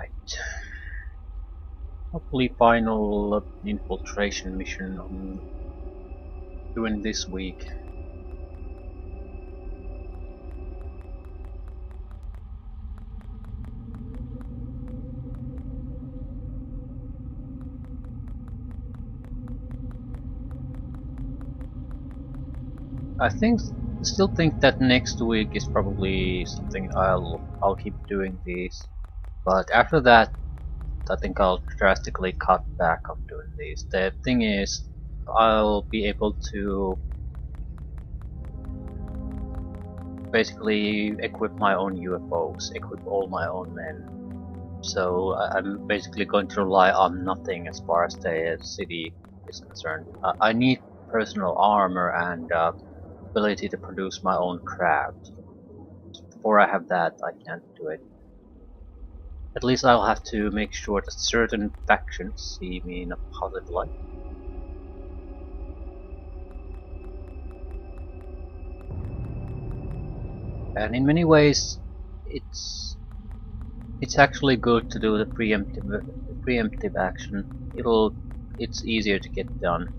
Right. Hopefully final infiltration mission during this week. Still think that next week is probably something I'll keep doing these, but after that, I think I'll drastically cut back on doing these. The thing is, I'll be able to basically equip my own UFOs, equip all my own men. So I'm basically going to rely on nothing as far as the city is concerned. I need personal armor and ability to produce my own craft. Before I have that, I can't do it. At least I'll have to make sure that certain factions see me in a positive light. And in many ways, it's actually good to do the preemptive action. It's easier to get done.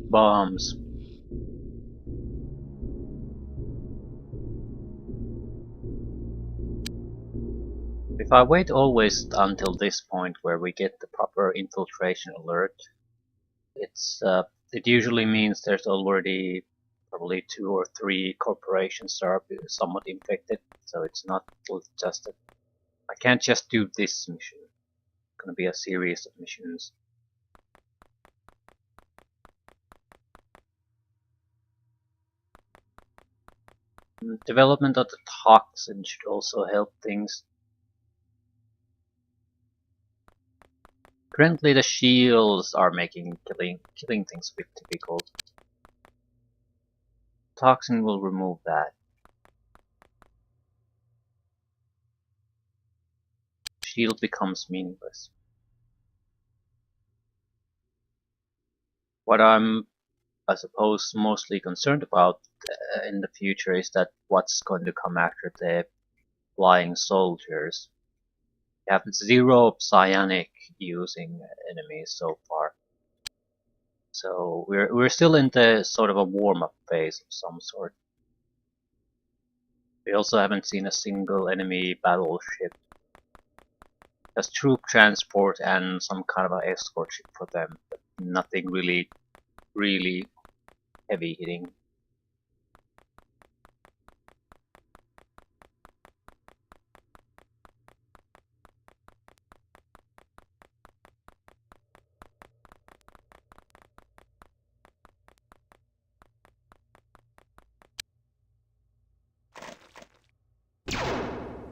Bombs. If I wait always until this point where we get the proper infiltration alert, it usually means there's already probably 2 or 3 corporations that are somewhat infected, so it's not just that I can't just do this mission. It's gonna be a series of missions. Development of the toxin should also help things. Currently the shields are making killing things a bit difficult. Toxin will remove that. Shield becomes meaningless. What I'm, I suppose, mostly concerned about in the future is that what's going to come after the flying soldiers. We have 0 psionic using enemies so far. So we're still in the sort of a warm-up phase of some sort. We also haven't seen a single enemy battleship. Just troop transport and some kind of an escort ship for them, but nothing really heavy hitting.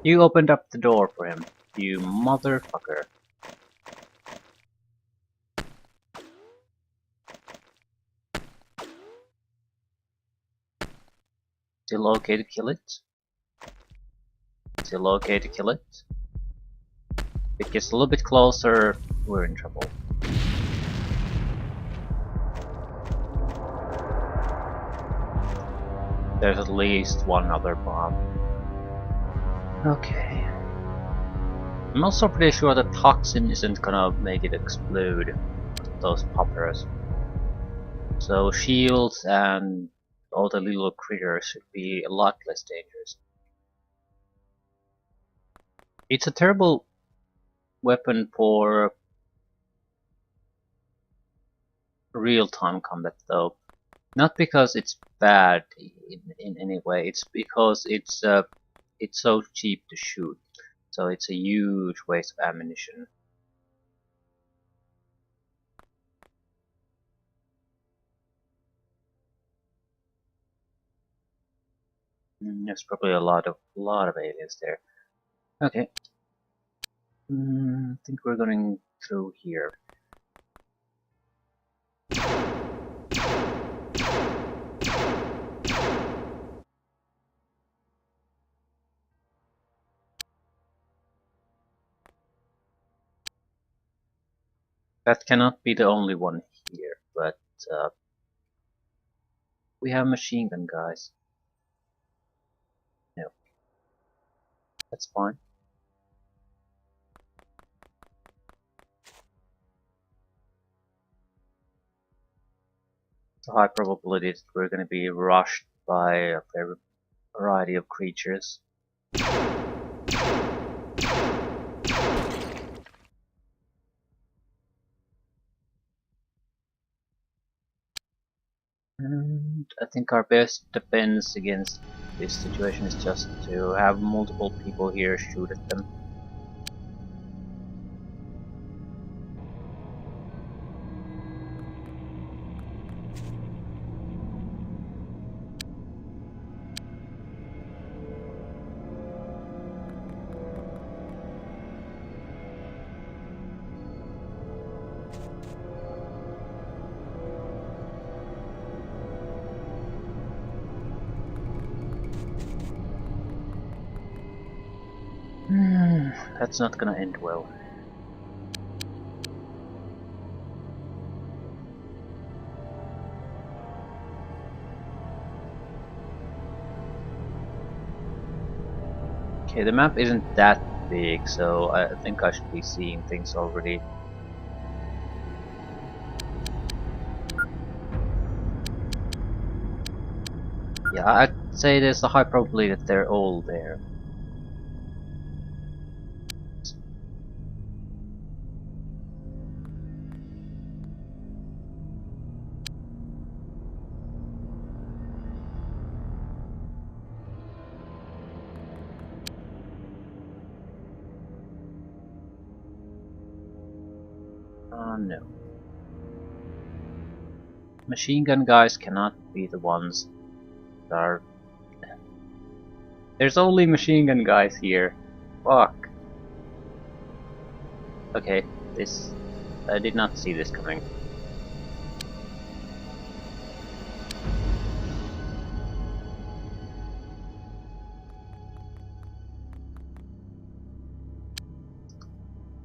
You opened up the door for him, you motherfucker. Still okay to kill it? Still okay to kill it? If it gets a little bit closer, we're in trouble. There's at least one other bomb. Okay. I'm also pretty sure the toxin isn't gonna make it explode, those poppers. So shields and all the little critters should be a lot less dangerous. It's a terrible weapon for real-time combat though. Not because it's bad in any way, it's because it's so cheap to shoot. So it's a huge waste of ammunition. There's probably a lot of aliens there. Okay. I think we're going through here. That cannot be the only one here, but we have machine gun guys. No, that's fine. It's a high probability that we're going to be rushed by a variety of creatures. And I think our best defense against this situation is just to have multiple people here shoot at them. That's not gonna end well. Okay, the map isn't that big, so I think I should be seeing things already. Yeah, I'd say there's a high probability that they're all there. Oh no. Machine gun guys cannot be the ones that are... There's only machine gun guys here. Fuck. Okay, this... I did not see this coming.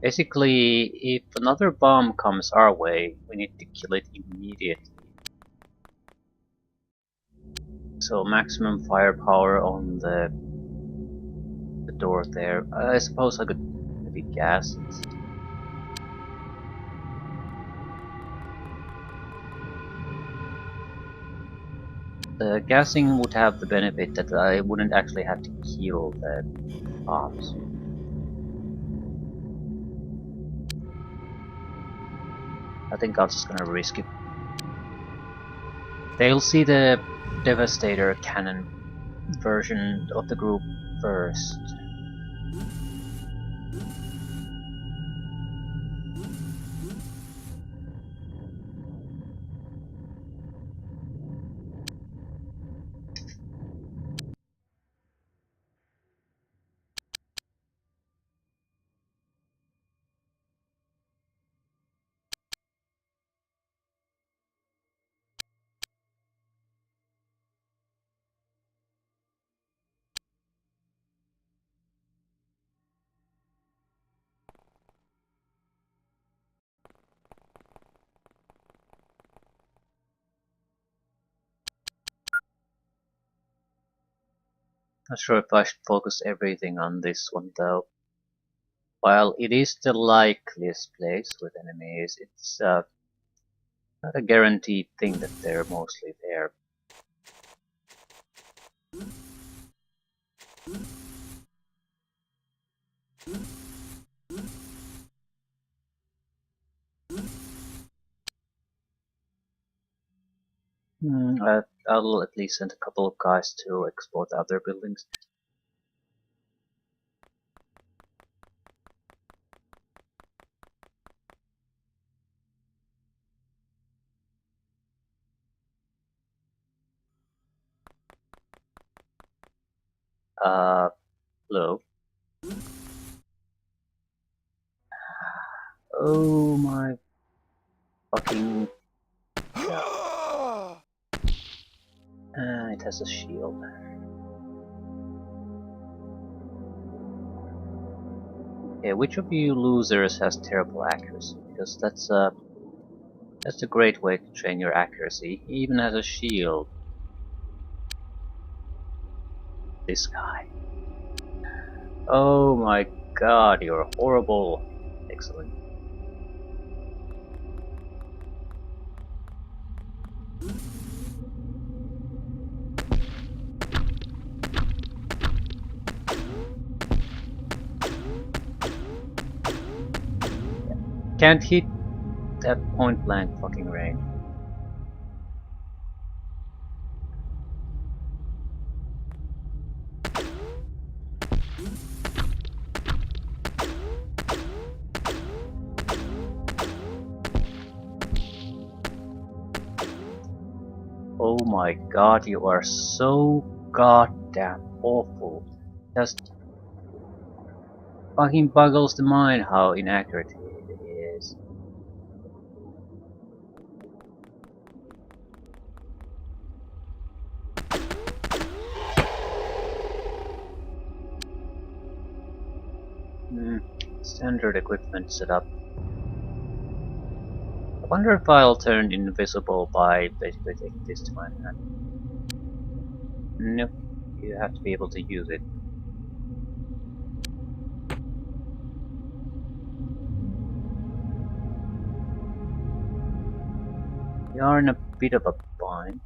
Basically, if another bomb comes our way, we need to kill it immediately. So maximum firepower on the door there. I suppose I could maybe gas it. The gassing would have the benefit that I wouldn't actually have to kill the bombs. I think I'm just gonna risk it. They'll see the Devastator cannon version of the group first. Not sure if I should focus everything on this one though. While it is the likeliest place with enemies, it's not a guaranteed thing that they're mostly there. I'll at least send a couple of guys to explore the other buildings. Hello. Oh my fucking god. It has a shield. Okay, which of you losers has terrible accuracy? because that's a great way to train your accuracy, even as a shield. This guy. Oh my god, you're horrible. Excellent. Can't hit at point blank fucking range. Oh my god, you are so goddamn awful. Just fucking boggles the mind how inaccurate it is. Standard equipment setup. I wonder if I'll turn invisible by basically taking this to my hand. Nope, you have to be able to use it. We are in a bit of a bind.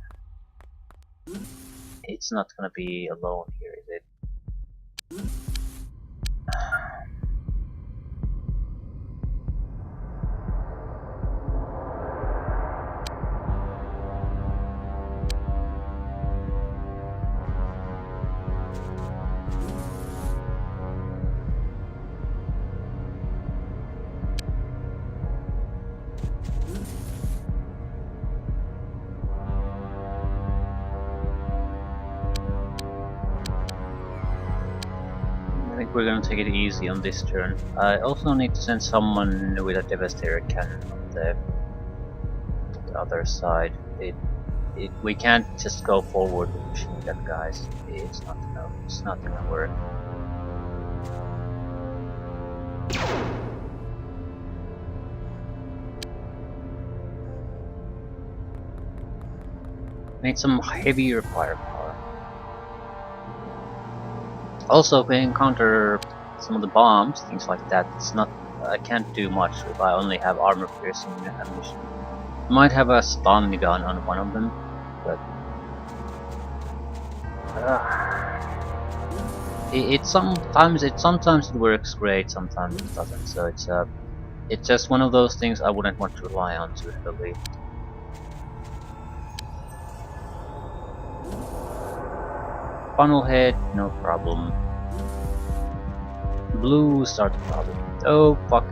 It's not gonna be alone here, is it? I think we're gonna take it easy on this turn. I also need to send someone with a Devastator cannon on the other side. We can't just go forward with machine gun guys. It's not gonna work. Need some heavier firepower. Also, if we encounter some of the bombs, things like that, it's not. I can't do much if I only have armor-piercing ammunition. Might have a stun gun on one of them, but it sometimes it works great, sometimes it doesn't. So it's just one of those things I wouldn't want to rely on too heavily. Funnel head, no problem. Blues are the problem. Oh fuck.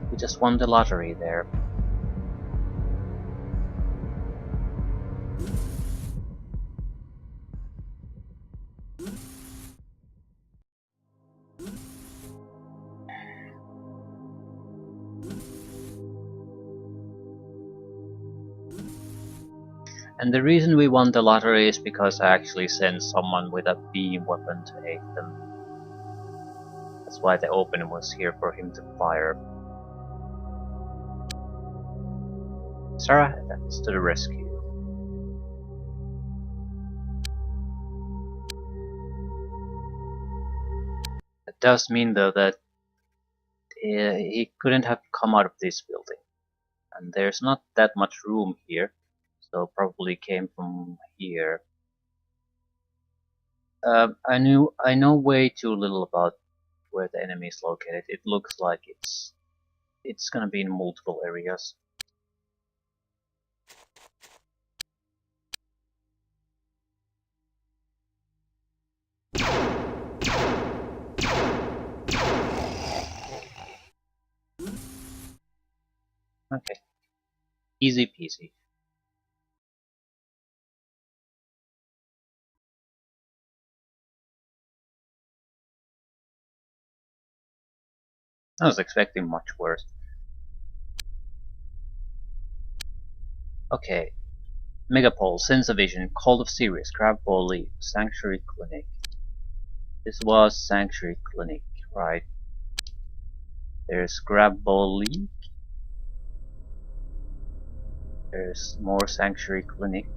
We just won the lottery there. And the reason we won the lottery is because I actually sent someone with a beam weapon to aid them. That's why the opening was here for him to fire. Sarah, that's to the rescue. It does mean though that he couldn't have come out of this building. And there's not that much room here, so probably came from here. I know way too little about where the enemy is located. It looks like it's gonna be in multiple areas. Okay, easy peasy. I was expecting much worse. Okay, Megapole, Sensor Vision, Call of Sirius, Crab Ball Leaf, Sanctuary Clinic. This was Sanctuary Clinic, right? There's Grab Ball Leaf. There's more Sanctuary Clinic.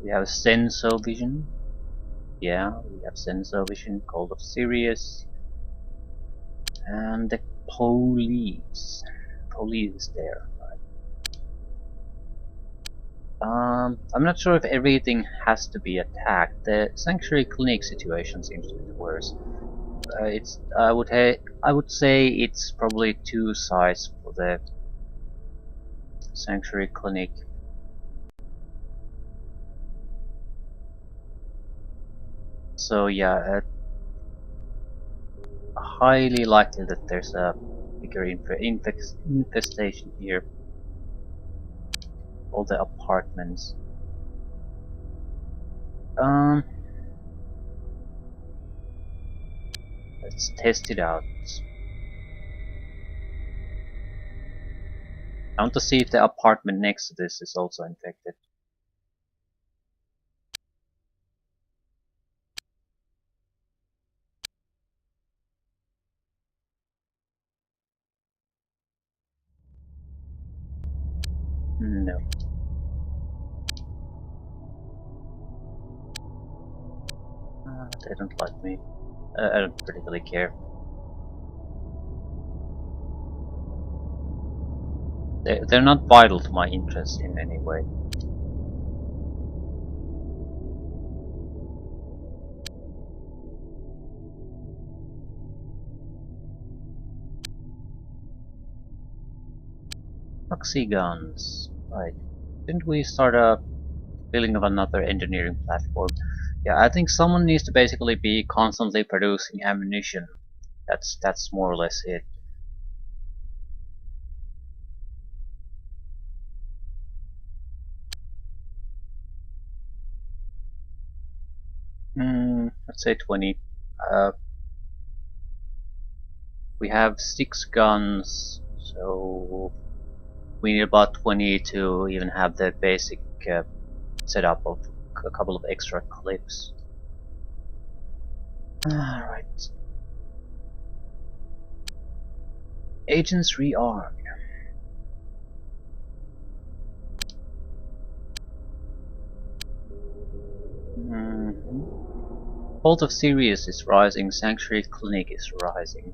We have Sensor Vision. Yeah, we have Sensor Vision, Call of Sirius. And the police. Police is there. I'm not sure if everything has to be attacked. The Sanctuary Clinic situation seems a bit worse. I would say it's probably 2 sides for the Sanctuary Clinic. So yeah, highly likely that there's a bigger infestation here. All the apartments. Let's test it out. I want to see if the apartment next to this is also infected. No. They don't like me. I don't particularly care. They're not vital to my interest in any way. Proxy guns. Right. Didn't we start a building of another engineering platform? Yeah, I think someone needs to basically be constantly producing ammunition. That's more or less it. Let's say 20. We have 6 guns, so we need about 20 to even have the basic setup of a couple of extra clips. Alright. Agents rearmed. Cult of Sirius is rising, Sanctuary Clinic is rising.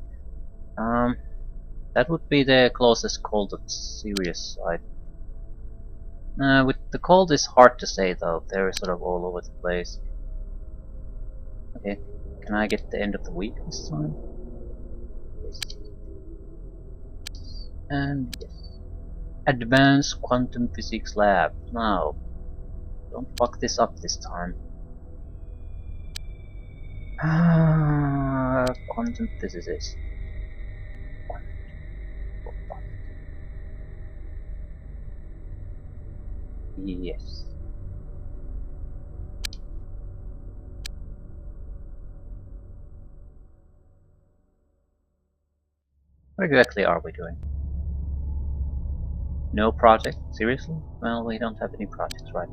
That would be the closest Cult of Sirius side. With the Cult is hard to say though, they're sort of all over the place. Okay, can I get the end of the week this time? Yes. And yes. Advanced Quantum Physics Lab. Now, don't fuck this up this time. Quantum physicist. Yes. What exactly are we doing? No project? Seriously? Well, we don't have any projects, right?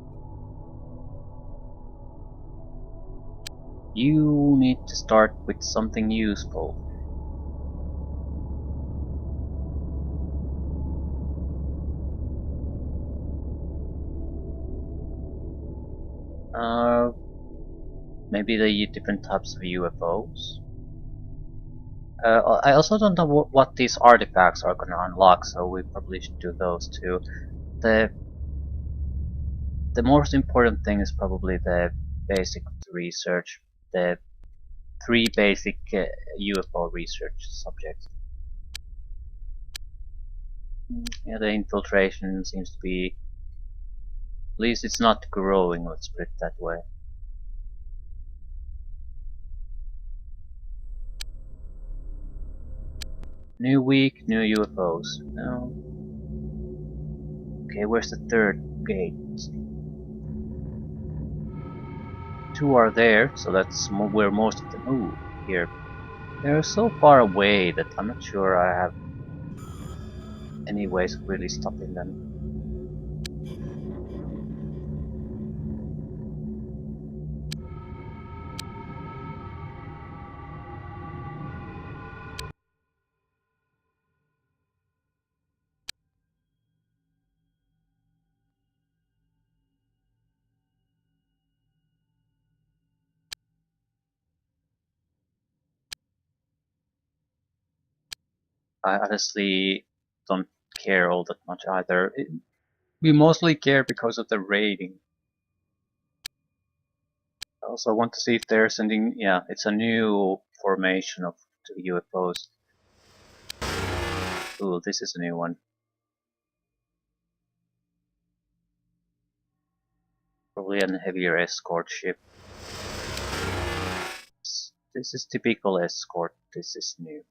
You need to start with something useful. Maybe the different types of UFOs. I also don't know what these artifacts are gonna unlock, so we probably should do those too. The most important thing is probably the basic research, the 3 basic UFO research subjects. Yeah, the infiltration seems to be, at least it's not growing, let's put it that way. New week, new UFOs. No. Okay, where's the 3rd gate? 2 are there, so that's where most of them move here. They're so far away that I'm not sure I have any ways of really stopping them. I honestly don't care all that much either. We mostly care because of the rating. I also want to see if they're sending, yeah, it's a new formation of two UFOs. Ooh, this is a new one. Probably a heavier escort ship. This is typical escort, this is new.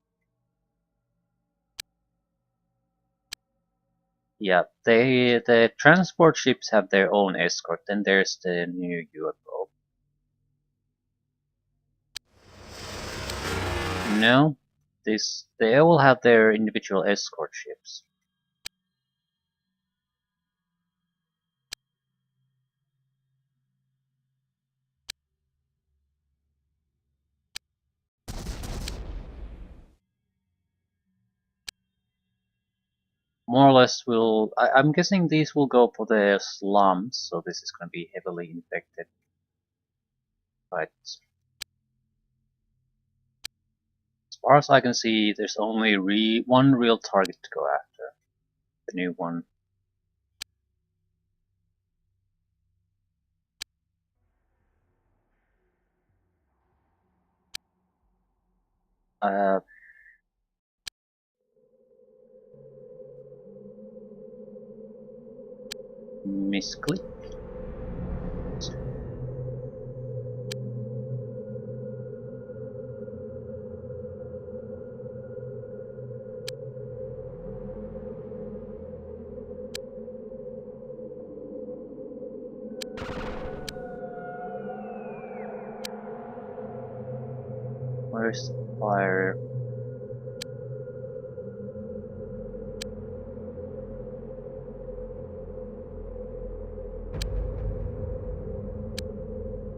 Yeah, the transport ships have their own escort, then there's the new UFO. No, they all have their individual escort ships. More or less I'm guessing these will go for the slums, so this is going to be heavily infected. But as far as I can see, there's only one real target to go after. The new one. Uh, misclick. Where's the fire?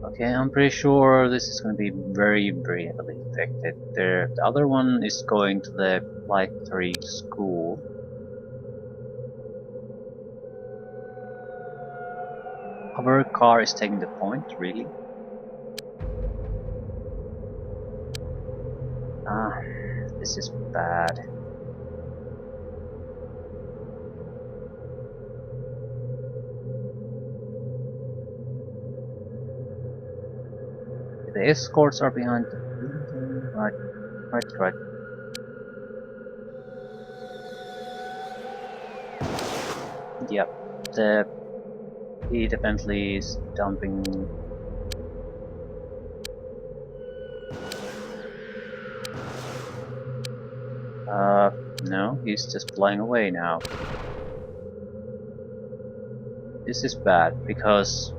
Okay, I'm pretty sure this is going to be very, very heavily infected. The other one is going to the Flight 3 school. Our car is taking the point, really? Ah, this is bad. The escorts are behind the building. Right. Yep, he definitely is dumping. No, he's just flying away now. This is bad because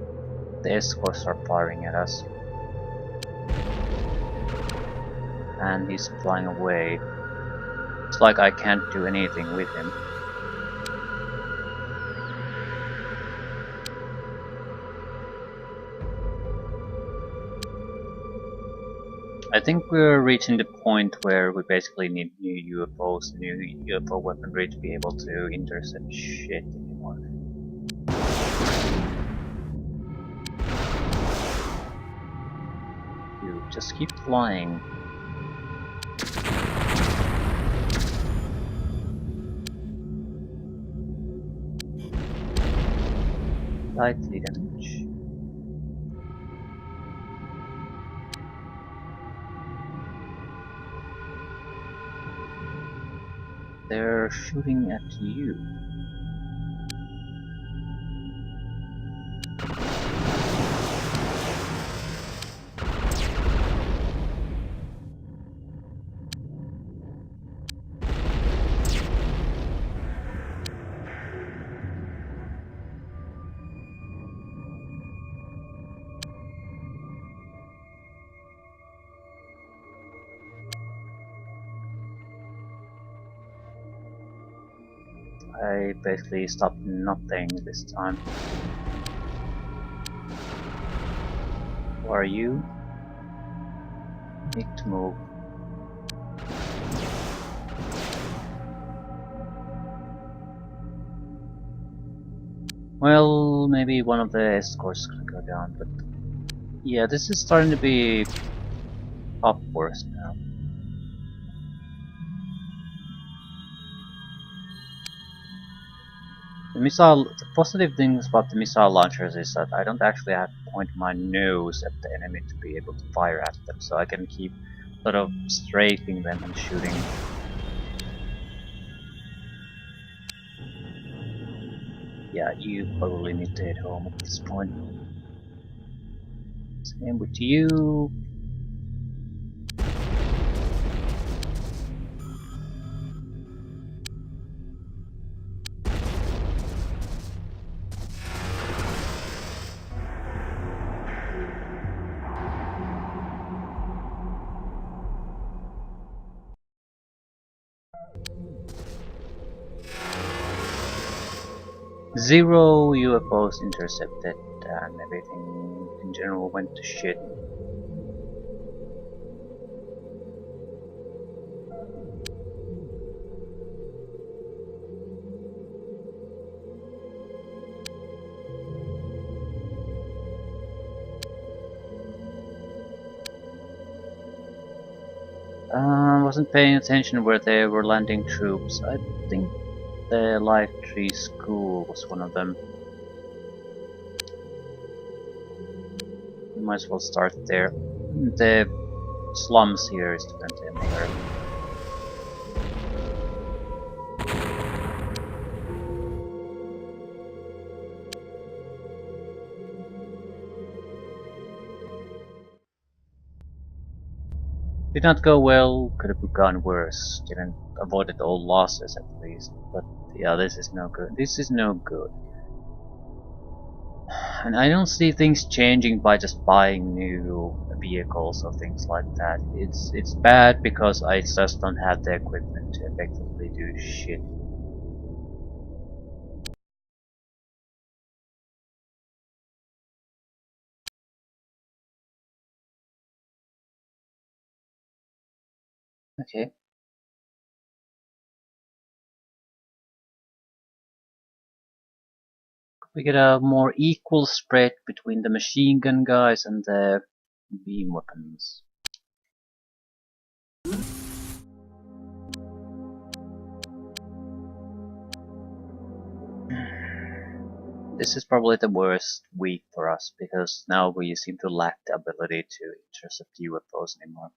the escorts are firing at us. And he's flying away. It's like I can't do anything with him. I think we're reaching the point where we basically need new UFOs, new UFO weaponry to be able to intercept shit anymore. You just keep flying. Lightly damage. They're shooting at you. I basically stopped nothing this time. Who are you? Need to move. Well, maybe one of the escorts could go down, but yeah, this is starting to be up worse now. The positive things about the missile launchers is that I don't actually have to point my nose at the enemy to be able to fire at them, so I can keep sort of strafing them and shooting. Yeah, you probably need to head home at this point. Same with you. Zero UFOs intercepted, and everything in general went to shit. Wasn't paying attention where they were landing troops. I think the Life Tree School was one of them. We might as well start there. The slums here is definitely another. Did not go well, could have gone worse. Didn't avoided all losses at least. But yeah, this is no good. This is no good. And I don't see things changing by just buying new vehicles or things like that. It's bad because I just don't have the equipment to effectively do shit. Okay. We get a more equal spread between the machine gun guys and the beam weapons. This is probably the worst week for us because now we seem to lack the ability to intercept UFOs anymore.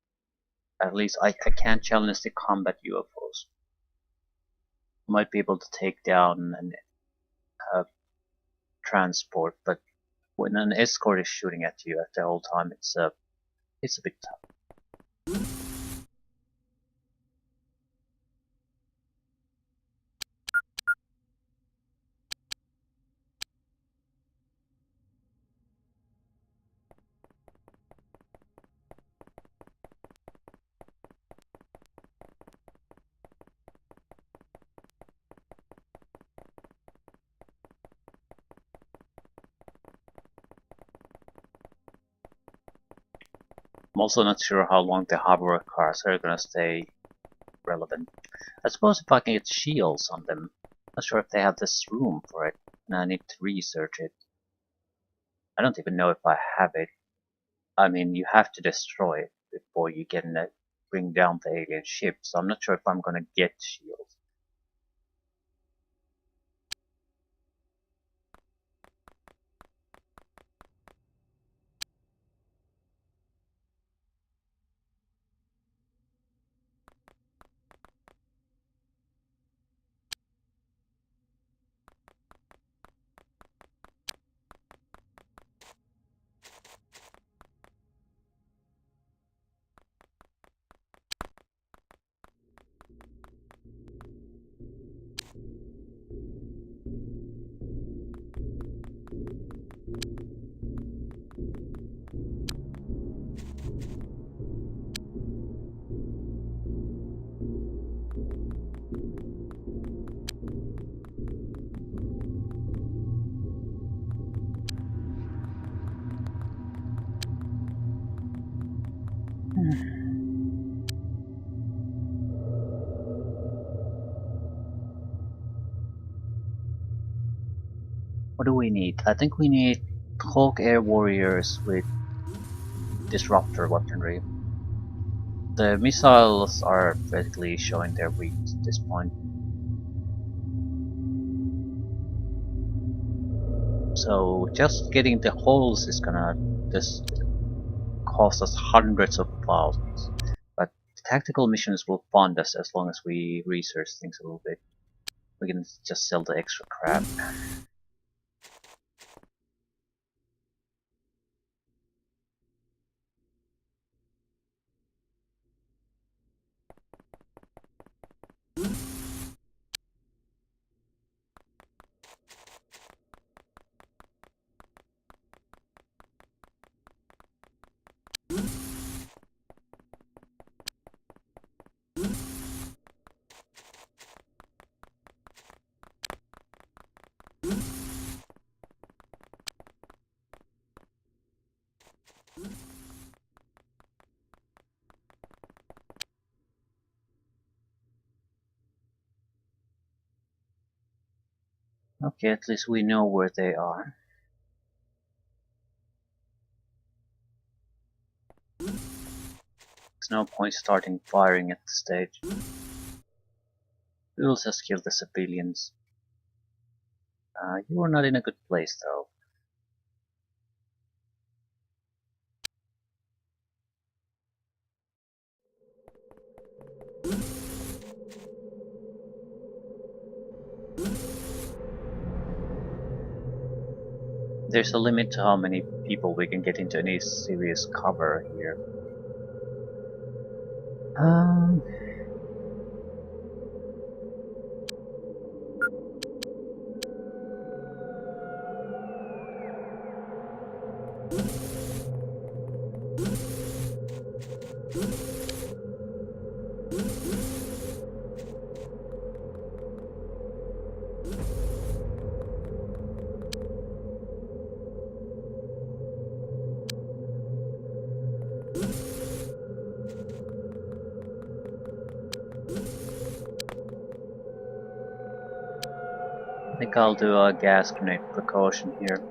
At least I can't challenge the combat UFOs. Might be able to take down an transport, but when an escort is shooting at you at the whole time, it's a bit tough. I'm also not sure how long the hover cars are gonna stay relevant. I suppose if I can get shields on them. Not sure if they have this room for it, and I need to research it. I don't even know if I have it. I mean, you have to destroy it before you can bring down the alien ship, so I'm not sure if I'm gonna get shields. What do we need? I think we need Hawk Air Warriors with Disruptor weaponry. The missiles are basically showing their weakness at this point. So just getting the holes is gonna just cost us hundreds of thousands. But tactical missions will fund us as long as we research things a little bit. We can just sell the extra crap. Okay, at least we know where they are. There's no point starting firing at this stage. We will just kill the civilians. You are not in a good place though. There's a limit to how many people we can get into any serious cover here. Um, I think I'll do a gas grenade precaution here.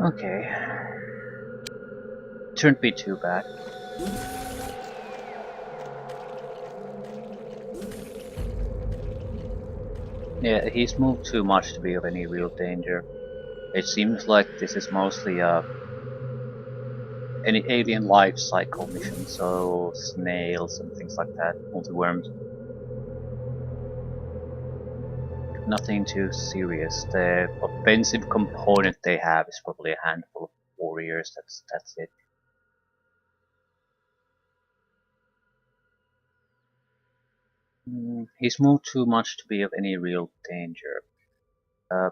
Okay. Shouldn't be too bad. Yeah, he's moved too much to be of any real danger. It seems like this is mostly any alien life cycle mission, so snails and things like that, multi-worms. Nothing too serious. The offensive component they have is probably a handful of warriors. That's it. He's moved too much to be of any real danger. Uh,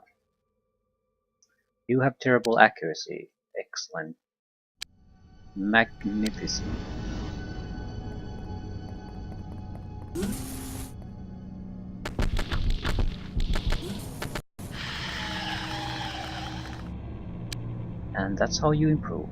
you have terrible accuracy. Excellent. Magnificent. And that's how you improve.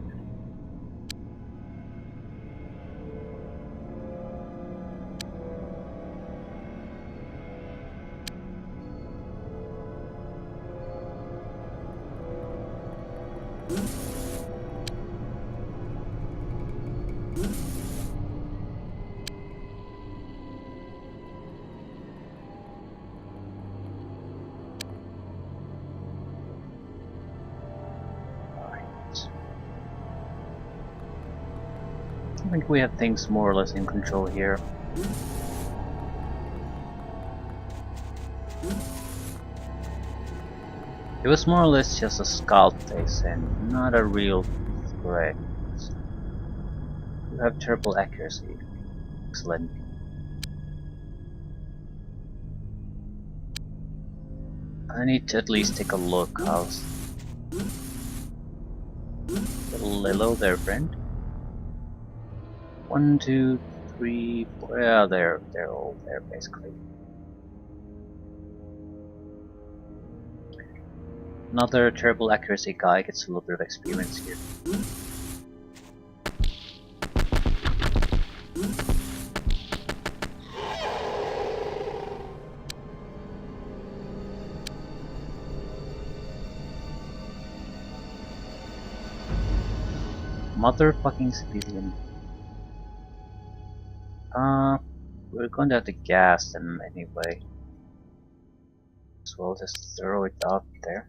I think we have things more or less in control here. It was more or less just a scout phase and not a real threat. You have terrible accuracy. Excellent. I need to at least take a look. How's... Hello there, friend. 1, 2, 3, 4. Yeah, they're all there basically. Another terrible accuracy guy gets a little bit of experience here. motherfucking civilian. We're going to have to gas them anyway. So we'll just throw it out there.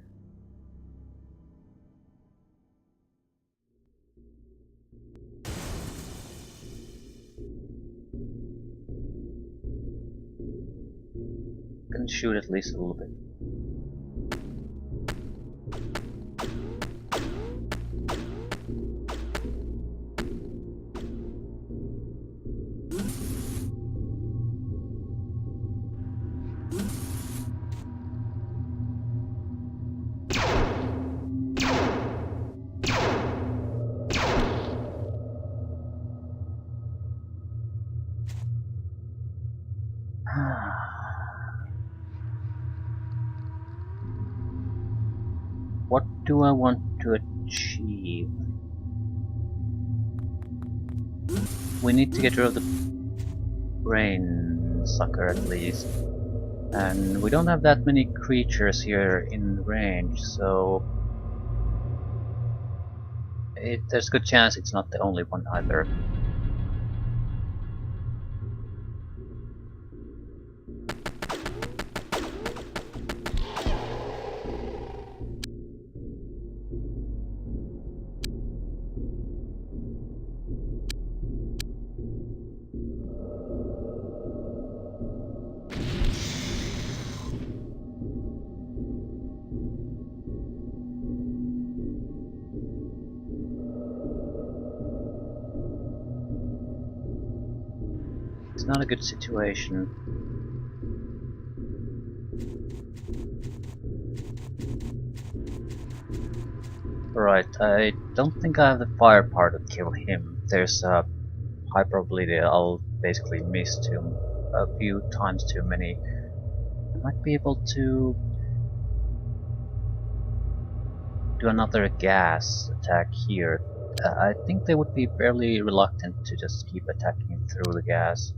Can shoot at least a little bit. What do I want to achieve? We need to get rid of the brain sucker at least. And we don't have that many creatures here in range, so there's a good chance it's not the only one either. It's not a good situation. Right, I don't think I have the firepower to kill him. There's a high probability I'll basically miss him a few times too many. I might be able to do another gas attack here. I think they would be fairly reluctant to just keep attacking through the gas.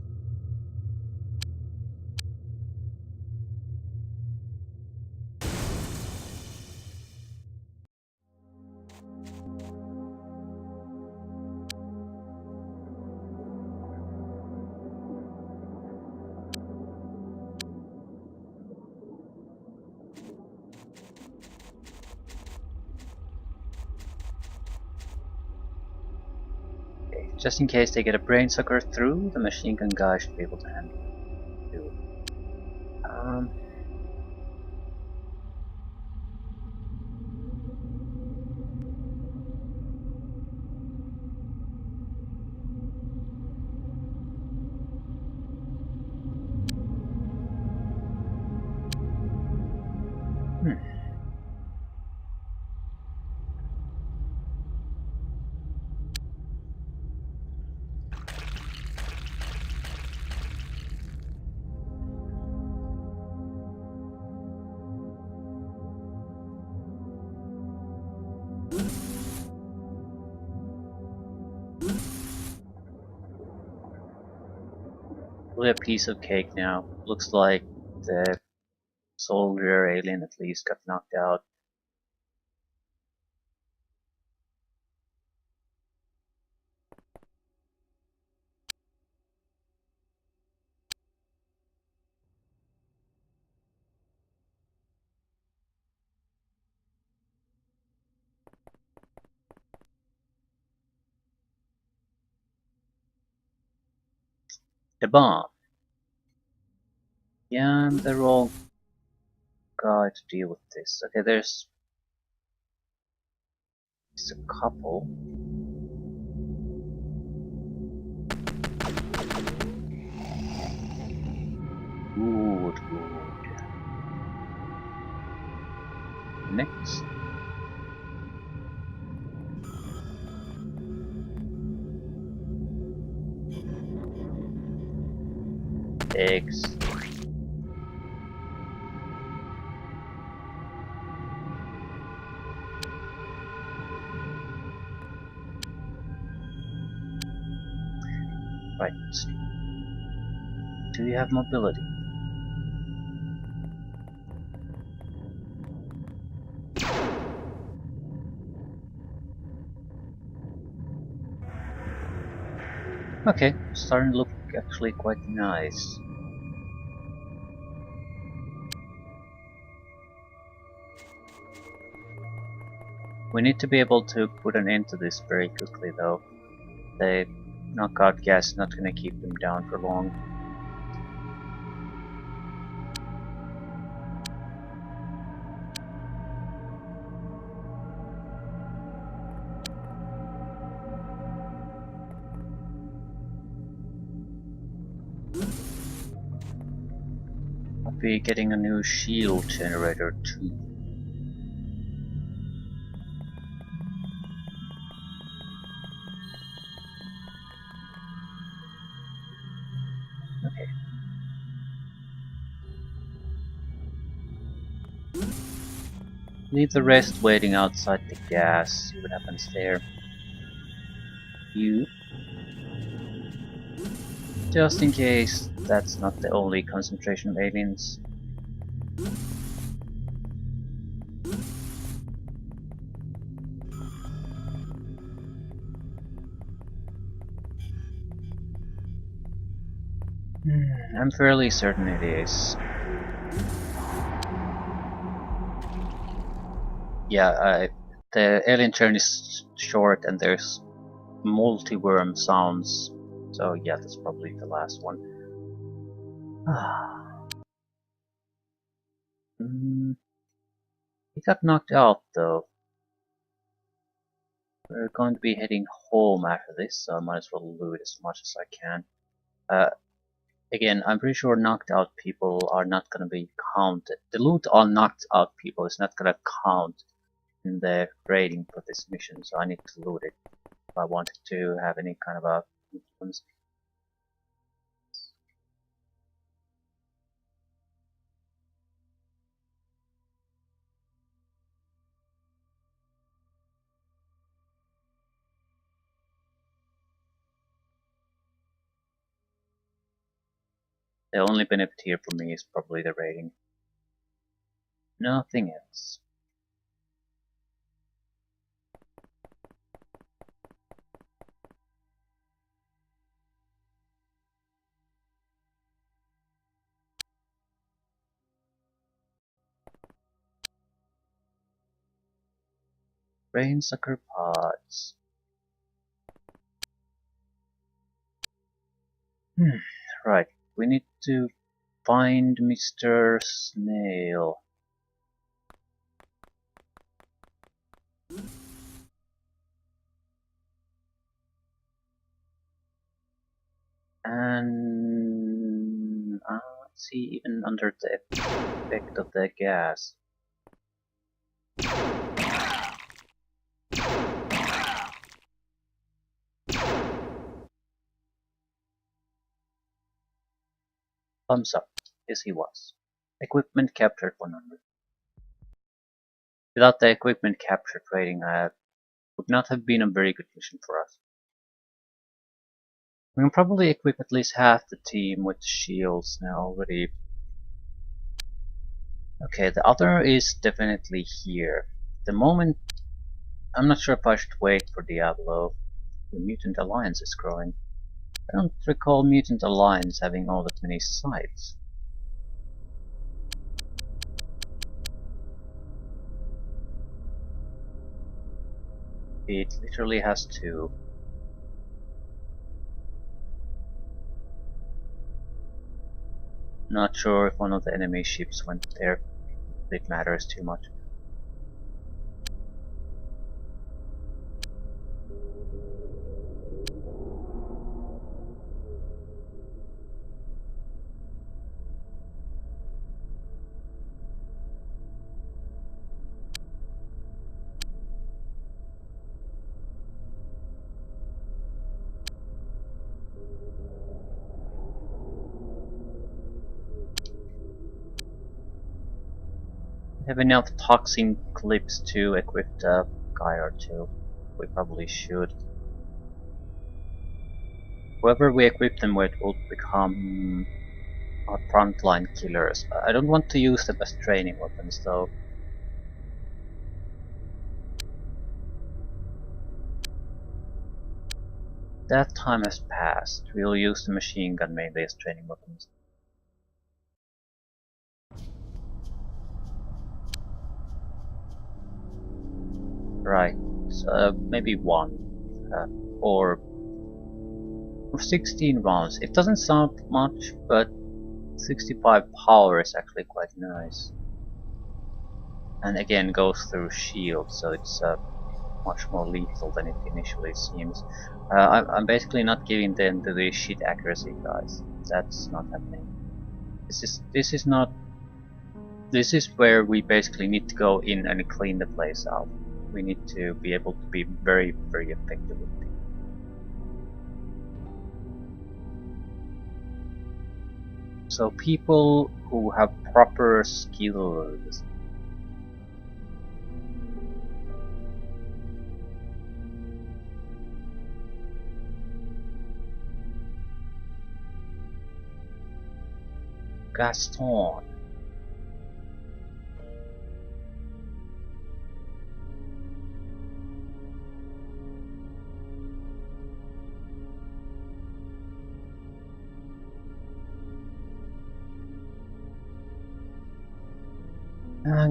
Just in case they get a brain sucker through, the machine gun guy should be able to handle it too. Really a piece of cake now. Looks like the soldier alien at least got knocked out. The bomb. Yeah, I'm the wrong guy to deal with this. Okay, there's a couple. Good. Next. Eggs. Right. Do you have mobility? Okay, starting to look actually quite nice. We need to be able to put an end to this very quickly though. The knockout gas is not gonna keep them down for long. I'll be getting a new shield generator too. Okay. Leave the rest waiting outside the gas, see what happens there. You. Just in case that's not the only concentration of aliens. I'm fairly certain it is. Yeah, the alien turn is short and there's multi-worm sounds. So yeah, that's probably the last one. He got knocked out though. We're going to be heading home after this, so I might as well loot as much as I can. Again, I'm pretty sure knocked out people are not going to be counted. The loot on knocked out people is not going to count in the rating for this mission, so I need to loot it if I wanted to have any kind of a influence. The only benefit here for me is probably the rating. Nothing else. Brain sucker pods. Right, we need to find Mr. Snail. And let's see, even under the effect of the gas. Thumbs up. Yes, he was. Equipment captured 100. Without the equipment captured rating, would not have been a very good mission for us. We can probably equip at least half the team with shields now already. Okay, the other is definitely here. The moment, I'm not sure if I should wait for Diablo. The Mutant Alliance is growing. I don't recall Mutant Alliance having all that many sites. It literally has 2. Not sure if one of the enemy ships went there. It matters too much. Have enough toxin clips to equip a guy or 2. We probably should. Whoever we equip them with will become our frontline killers. I don't want to use them as training weapons though. That time has passed. We'll use the machine gun mainly as training weapons. Right, so maybe one. Or 16 rounds. It doesn't sound much, but 65 power is actually quite nice. And again goes through shield, so it's much more lethal than it initially seems. I'm basically not giving them to the shit accuracy guys. That's not happening. This is not. This is where we basically need to go in and clean the place out. We need to be able to be very, very effective with it. So people who have proper skills. Gaston.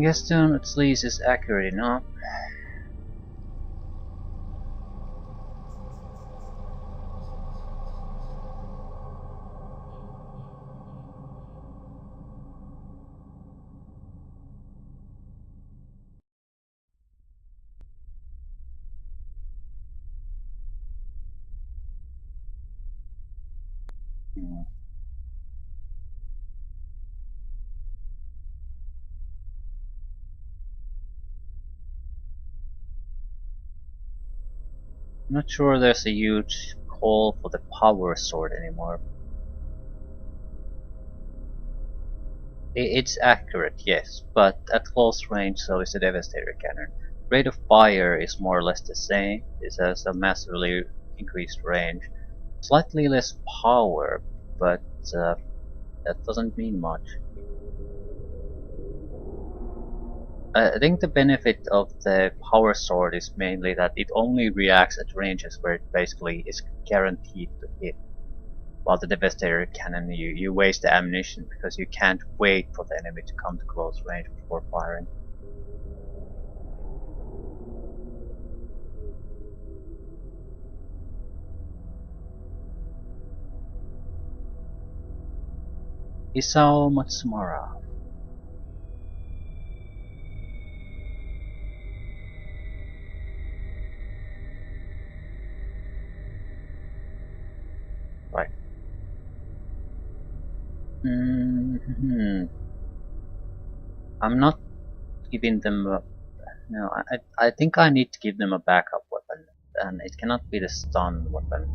Gaston at least is accurate enough. I'm not sure there's a huge call for the power sword anymore. It's accurate, yes, but at close range so is the Devastator cannon. Rate of fire is more or less the same. This has a massively increased range. Slightly less power, but that doesn't mean much. I think the benefit of the power sword is mainly that it only reacts at ranges where it basically is guaranteed to hit. While the Devastator cannon, you waste the ammunition because you can't wait for the enemy to come to close range before firing. Isao Matsumura. Right. I'm not giving them a... No, I think I need to give them a backup weapon. And it cannot be the stun weapon.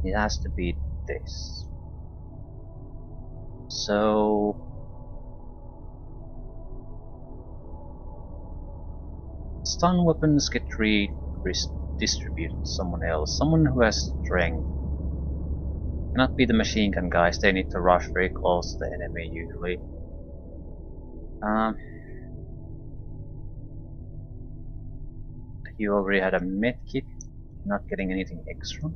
It has to be this. So... Stun weapons get redistributed to someone else. Someone who has strength. Cannot be the machine gun guys, they need to rush very close to the enemy usually. You already had a medkit, not getting anything extra.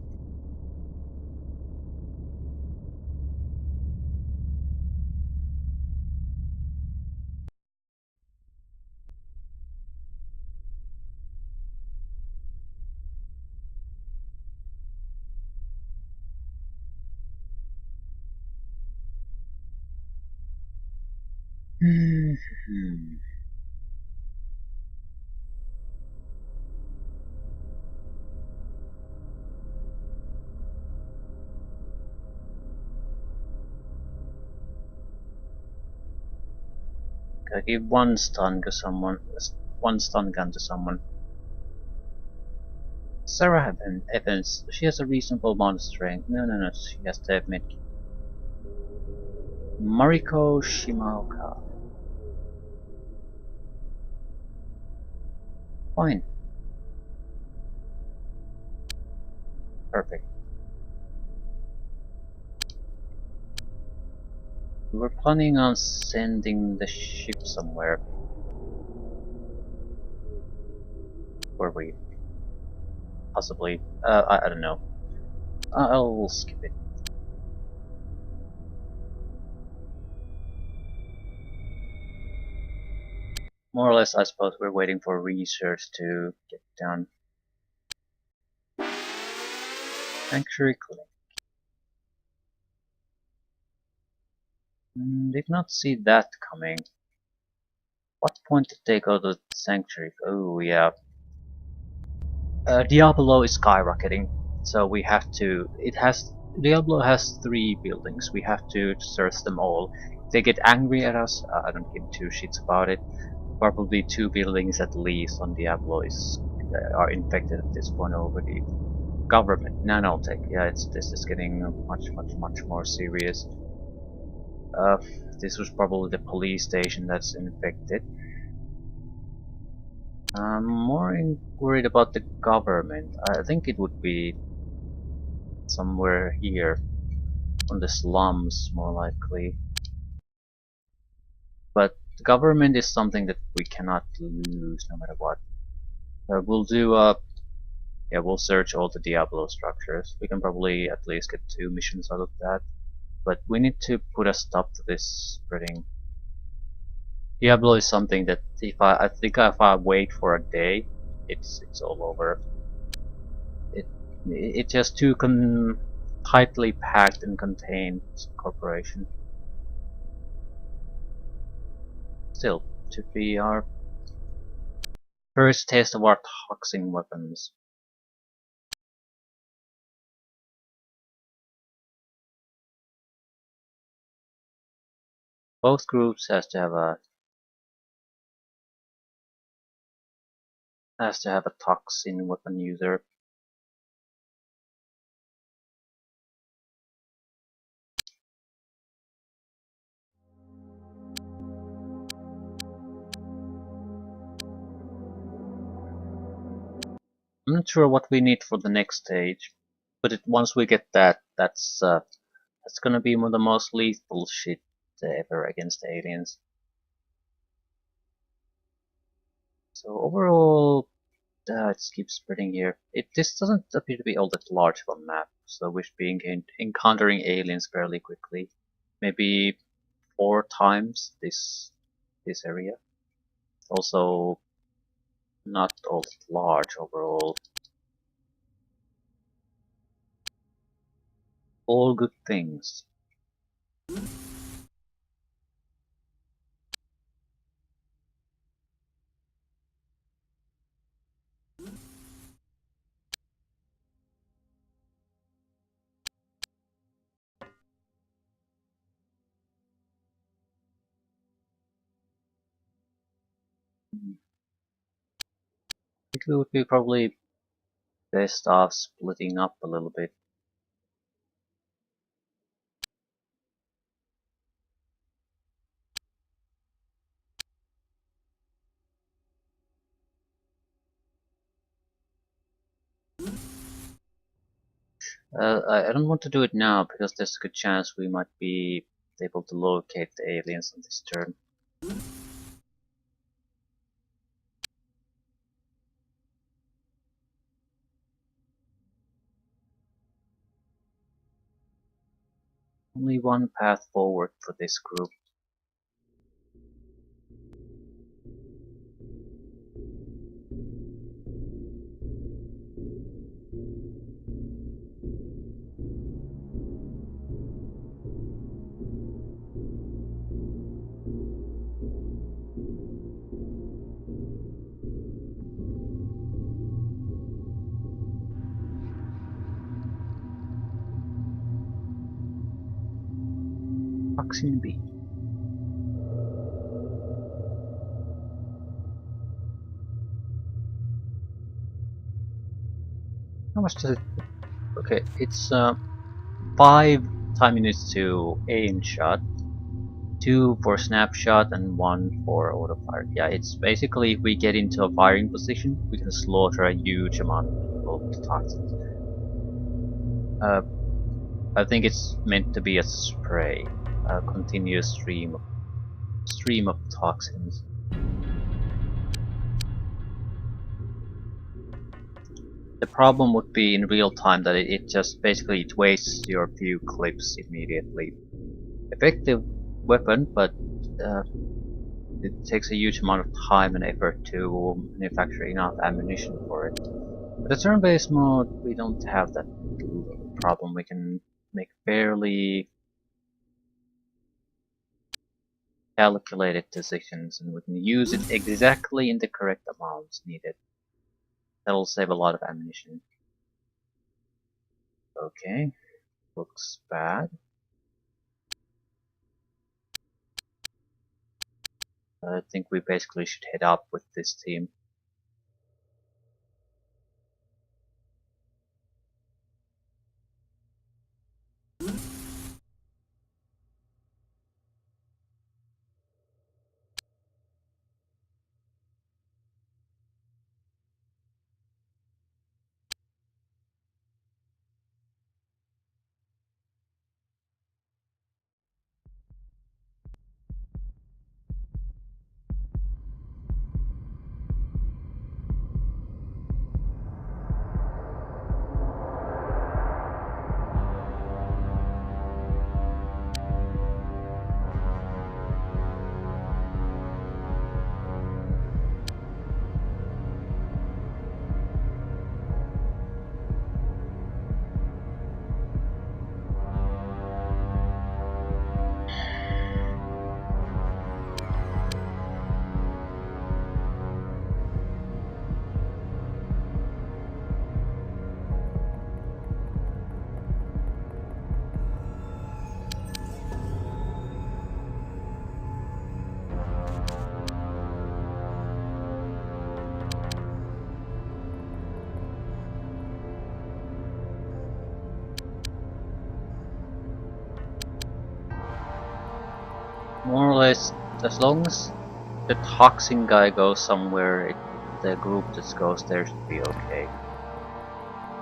Gotta give one stun to someone, one stun gun to someone. Sarah Evans, she has a reasonable amount of strength. No, she has to admit. Mariko Shimaoka. Fine. Perfect. We were planning on sending the ship somewhere. Were we? Possibly. I don't know. I'll skip it. More or less, I suppose we're waiting for research to get done. Sanctuary Clinic. Did not see that coming. What point did they go to the Sanctuary? Oh yeah. Diablo is skyrocketing, so we have to. Diablo has 3 buildings. We have to search them all. If they get angry at us, I don't give 2 shits about it. Probably 2 buildings at least on Diablo are infected at this point over the government. Nanotech, yeah, this is getting much more serious. Uh, this was probably the police station that's infected. I'm more worried about the government. I think it would be somewhere here on the slums, more likely. But the government is something that we cannot lose no matter what. We'll do yeah, we'll search all the Diablo structures. We can probably at least get 2 missions out of that. But we need to put a stop to this spreading. Diablo is something that I think if I wait for a day, it's all over. It's just too tightly packed and contained corporation. Still, to be our first taste of our toxin weapons. Both groups has to have a toxin weapon user. I'm not sure what we need for the next stage, but once we get that, that's gonna be one of the most lethal shit ever against aliens. So overall, it keeps spreading here. This doesn't appear to be all that large of a map, so we're being encountering aliens fairly quickly. Maybe 4 times this area. Also, not all that large overall. All good things. I think we would be probably best off splitting up a little bit. I don't want to do it now because there's a good chance we might be able to locate the aliens on this turn. Only one path forward for this group. Toxin B. How much does it? Okay, it's 5 time units to aim shot, 2 for snapshot, and 1 for auto fire. Yeah, it's basically if we get into a firing position, we can slaughter a huge amount of people with toxins. I think it's meant to be a spray, a continuous stream of toxins. The problem would be in real time that it just basically it wastes your few clips immediately. Effective weapon, but it takes a huge amount of time and effort to manufacture enough ammunition for it. But the turn-based mode, we don't have that problem. We can make fairly calculated decisions and we can use it exactly in the correct amounts needed. That'll save a lot of ammunition. Okay, looks bad. I think we basically should head up with this team. More or less, as long as the toxin guy goes somewhere, the group that goes there should be okay.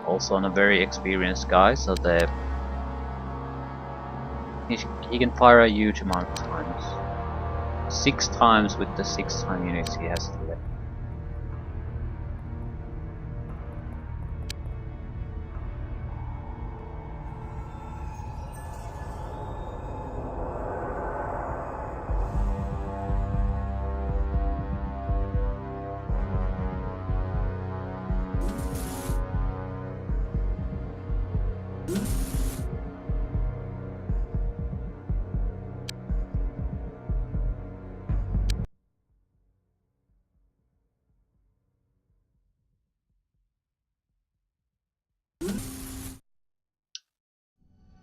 Also, on a very experienced guy, so that he can fire a huge amount of times. 6 times with the 6-time units he has left.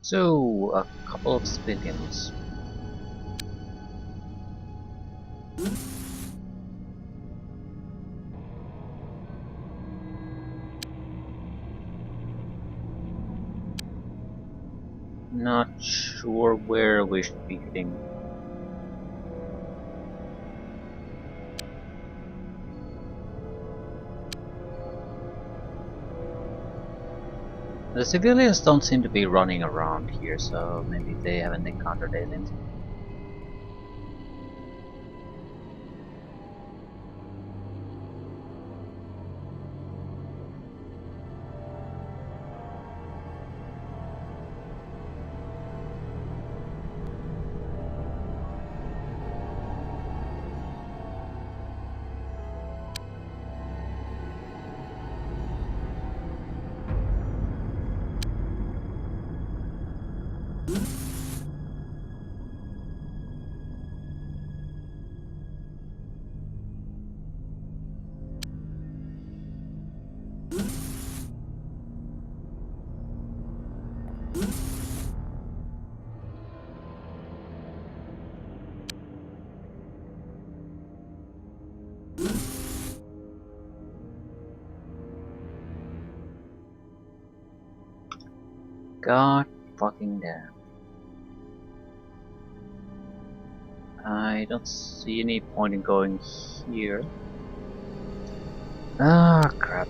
So, a couple of civilians. Not sure where we should be heading. The civilians don't seem to be running around here, so maybe they haven't encountered aliens. God fucking damn. I don't see any point in going here. Ah, crap.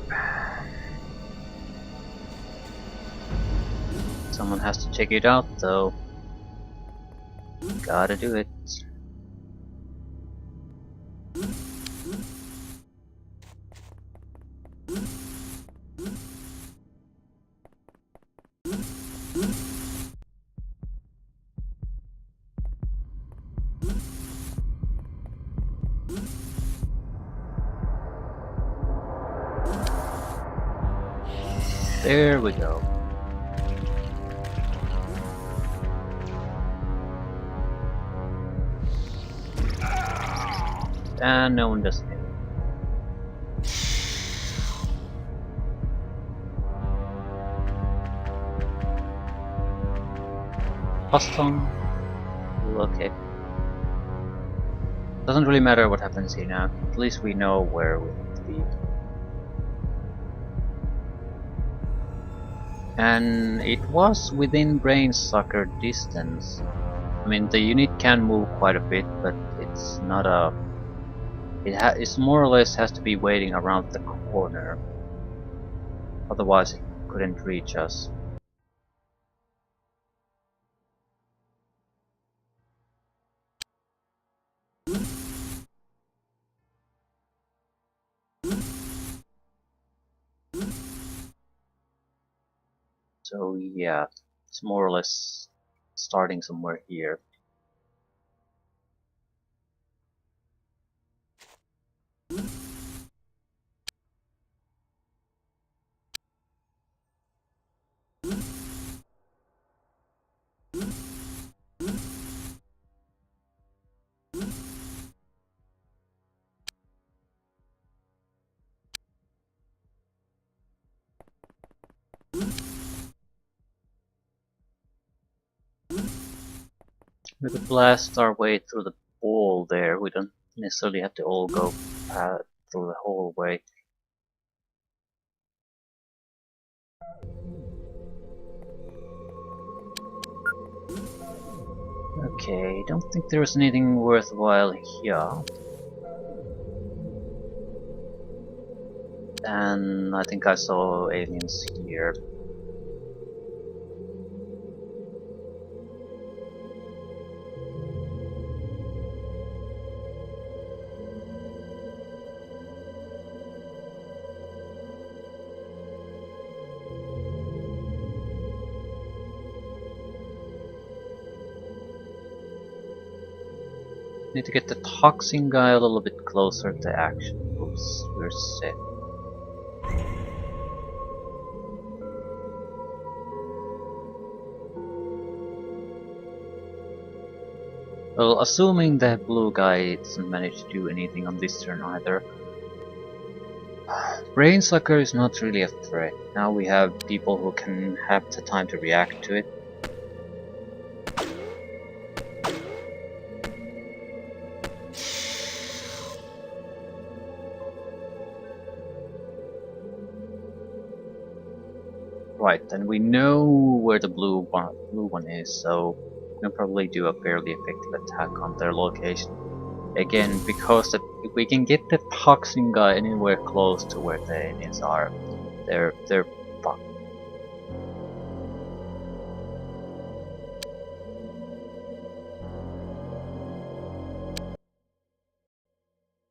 Someone has to check it out, though. Gotta do it. There we go. And no one does anything. Custom. Okay. Doesn't really matter what happens here now. At least we know where we have to be. And it was within Brainsucker distance. I mean, the unit can move quite a bit, but it's not a... It's more or less has to be waiting around the corner. Otherwise it couldn't reach us. So yeah, it's more or less starting somewhere here. We could blast our way through the wall there. We don't necessarily have to all go through the whole way. Okay, don't think there's anything worthwhile here. And I think I saw aliens here. Need to get the toxin guy a little bit closer to action. Oops, we're set. Well, assuming the blue guy doesn't manage to do anything on this turn either. Brainsucker is not really a threat. Now we have people who can have the time to react to it. Right, then we know where the blue one is, so we can probably do a fairly effective attack on their location. Again, because if we can get the toxin guy anywhere close to where the aliens are, they're fucked.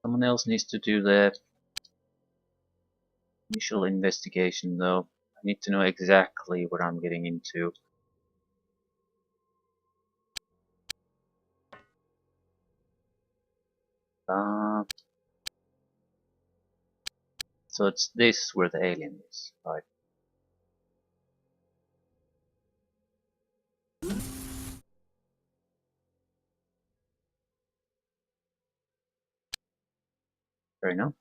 Someone else needs to do the initial investigation though. I need to know exactly what I'm getting into. So it's this where the alien is, right? Fair enough.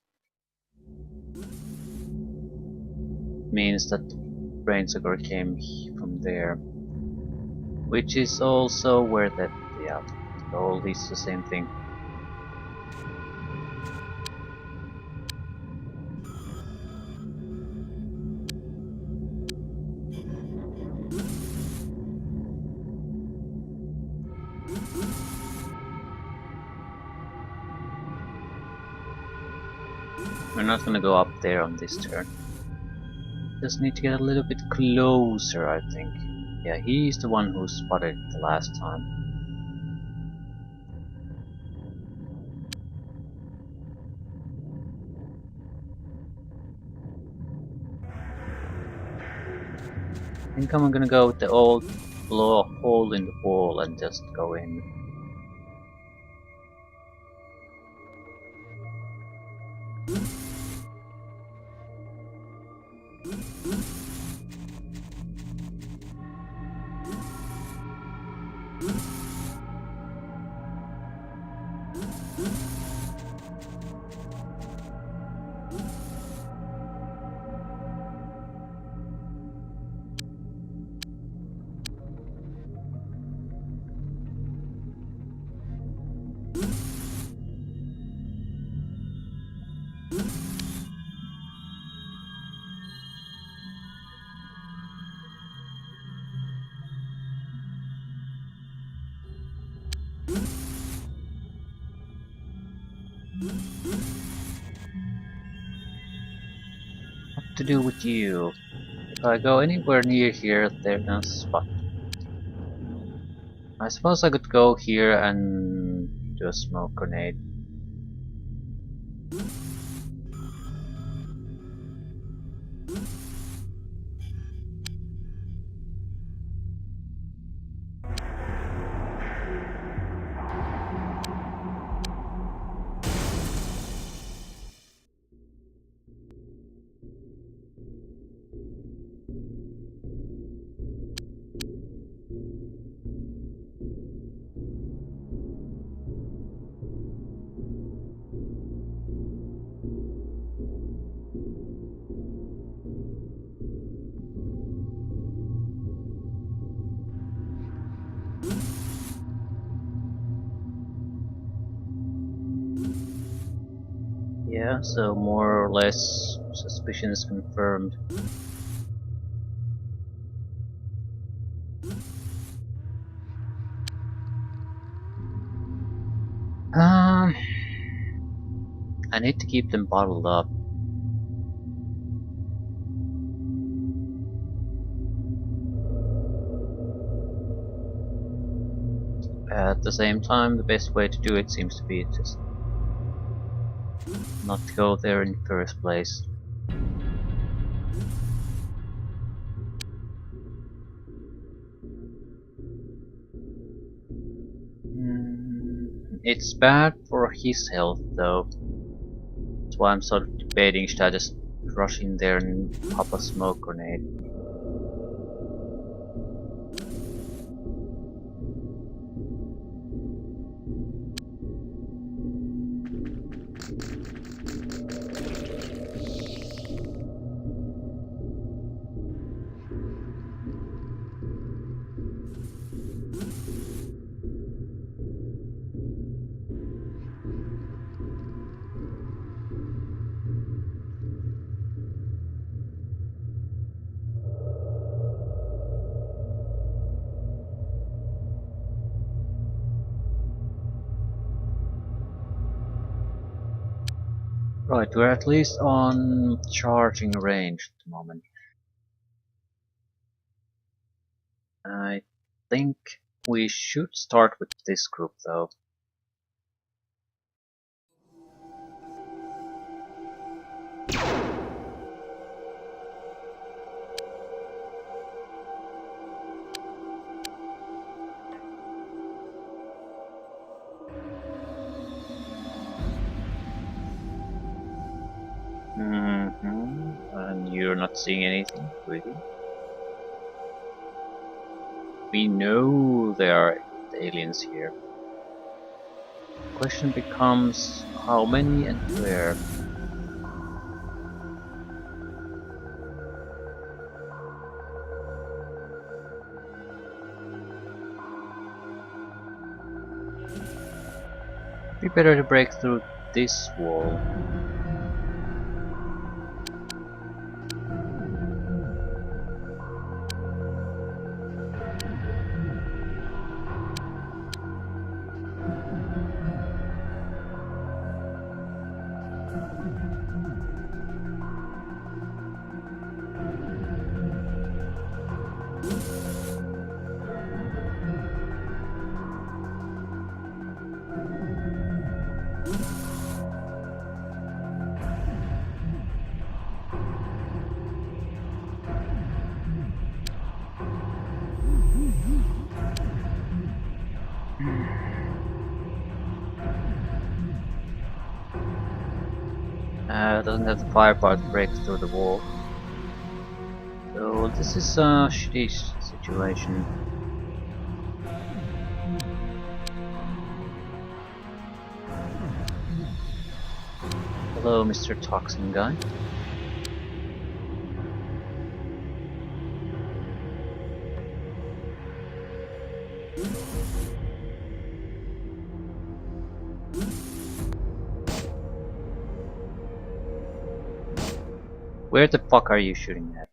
Means that Brainsucker came from there. Which is also where that, yeah, all leads to the same thing. We're not gonna go up there on this turn. Just need to get a little bit closer, I think. Yeah, he's the one who spotted the last time. I think I'm gonna go with the old blow a hole in the wall and just go in. What to do with you? If I go anywhere near here, there's no spot. I suppose I could go here and do a smoke grenade. Yeah, so more or less suspicion is confirmed. I need to keep them bottled up. At the same time, the best way to do it seems to be just not to go there in the first place. It's bad for his health though. That's why I'm sort of debating, should I just rush in there and pop a smoke grenade? Right, we're at least on charging range at the moment. I think we should start with this group though. And you're not seeing anything, really? We know there are aliens here. The question becomes how many and where. It'd be better to break through this wall. Doesn't have the firepower to break through the wall. So this is a shitty situation. Hello, Mr. Toxin Guy. Where the fuck are you shooting at?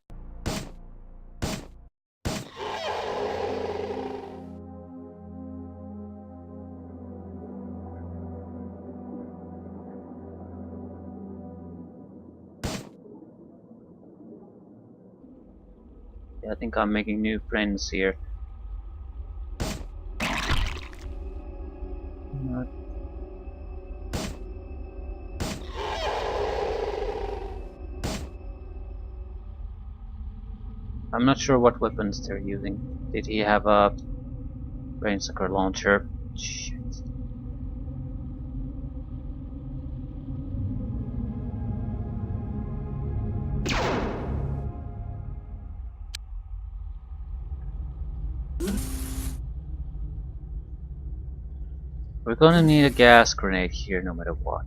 I think I'm making new friends here. Not- I'm not sure what weapons they're using. Did he have a brainsucker launcher? Shit. We're gonna need a gas grenade here no matter what.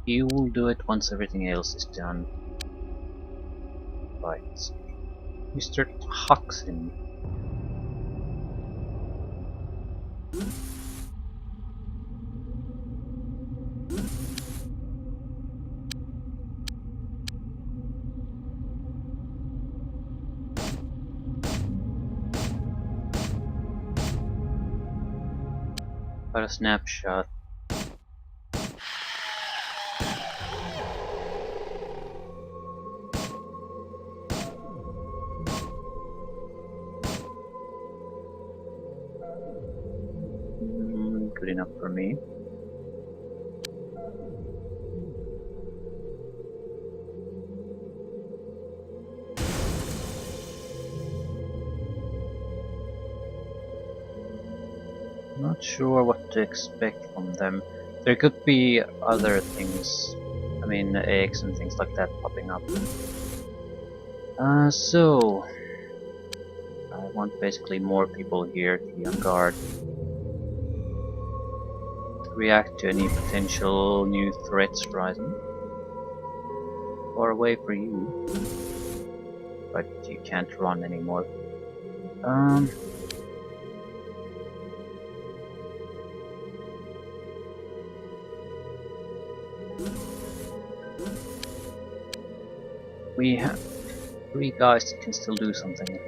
You will do it once everything else is done. Right. Mr. Toxin. Got a snapshot. Good enough for me. Not sure what to expect from them. There could be other things. I mean, eggs and things like that popping up. So I want basically more people here to be on guard. To react to any potential new threats rising. Far away for you. But you can't run anymore. We have 3 guys that can still do something.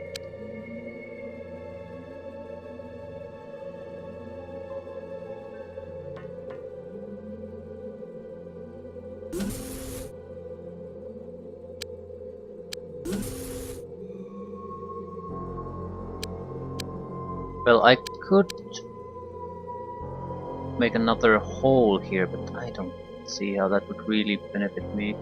Well, I could make another hole here, but I don't see how that would really benefit me.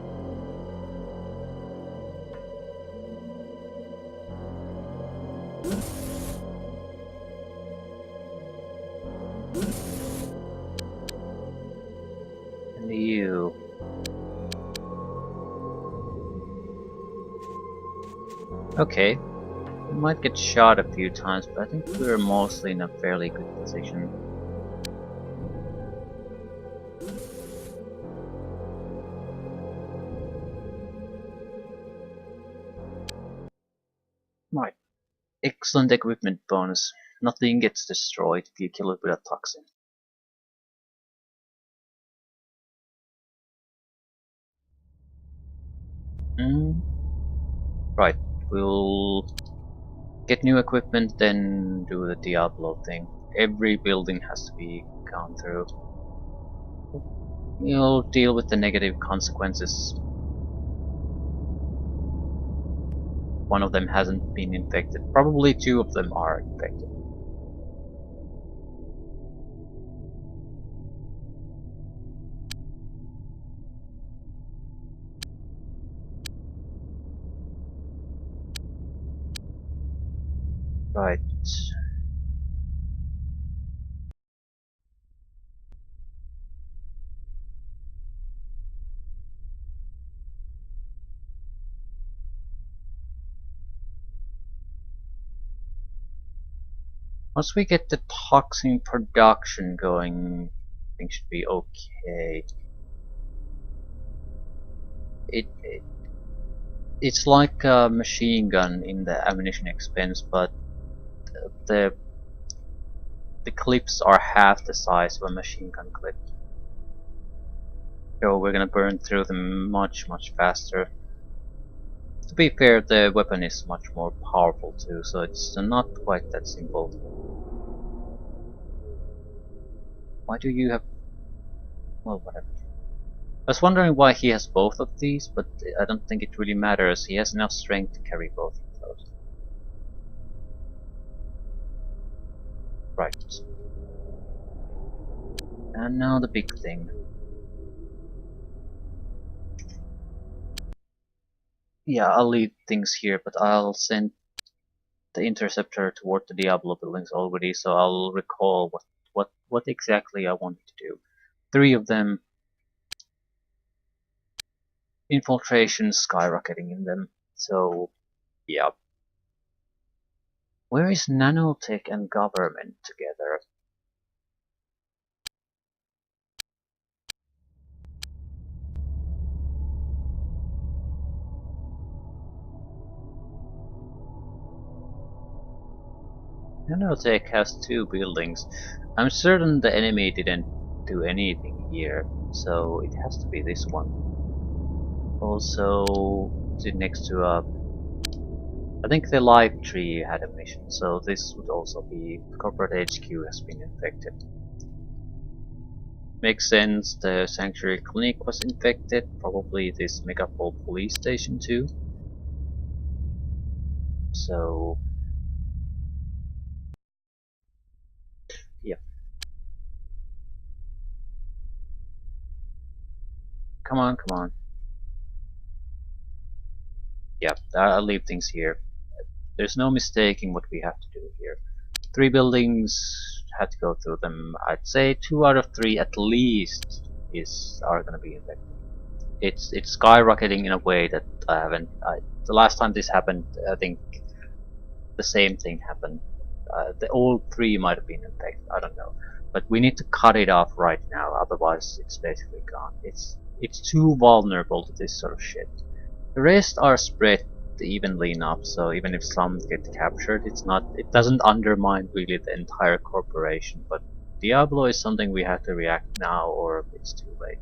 And you. Okay. We might get shot a few times, but I think we're mostly in a fairly good position. Right. Excellent equipment bonus. Nothing gets destroyed if you kill it with a toxin. Right. We'll get new equipment, then do the Diablo thing. Every building has to be gone through. You'll deal with the negative consequences. One of them hasn't been infected. Probably 2 of them are infected. Right. Once we get the toxin production going, things should be okay. It's like a machine gun in the ammunition expense, but the the clips are half the size of a machine gun clip. So we're gonna burn through them much faster. To be fair, the weapon is much more powerful too, so it's not quite that simple. Why do you have... well, whatever. I was wondering why he has both of these, but I don't think it really matters. He has enough strength to carry both of those. Right. And now the big thing. Yeah, I'll leave things here, but I'll send the interceptor toward the Diablo buildings already, so I'll recall what exactly I wanted to do. 3 of them, infiltration skyrocketing in them, so yeah. Where is nanotech and government together? Nanotech has 2 buildings. I'm certain the enemy didn't do anything here, so it has to be this one. Also, sit next to a... I think the live tree had a mission, so this would also be... corporate HQ has been infected. Makes sense, the Sanctuary Clinic was infected, probably this Megapole police station too. So... yeah. Come on, come on. Yeah, I'll leave things here. There's no mistaking what we have to do here. 3 buildings, had to go through them. I'd say 2 out of 3 at least are gonna be infected. It's skyrocketing in a way that I haven't... the last time this happened, I think the same thing happened. All 3 might have been infected, I don't know. But we need to cut it off right now, otherwise it's basically gone. It's too vulnerable to this sort of shit. The rest are spread evenly enough, so even if some get captured, it doesn't undermine really the entire corporation. But Diablo is something we have to react now, or it's too late.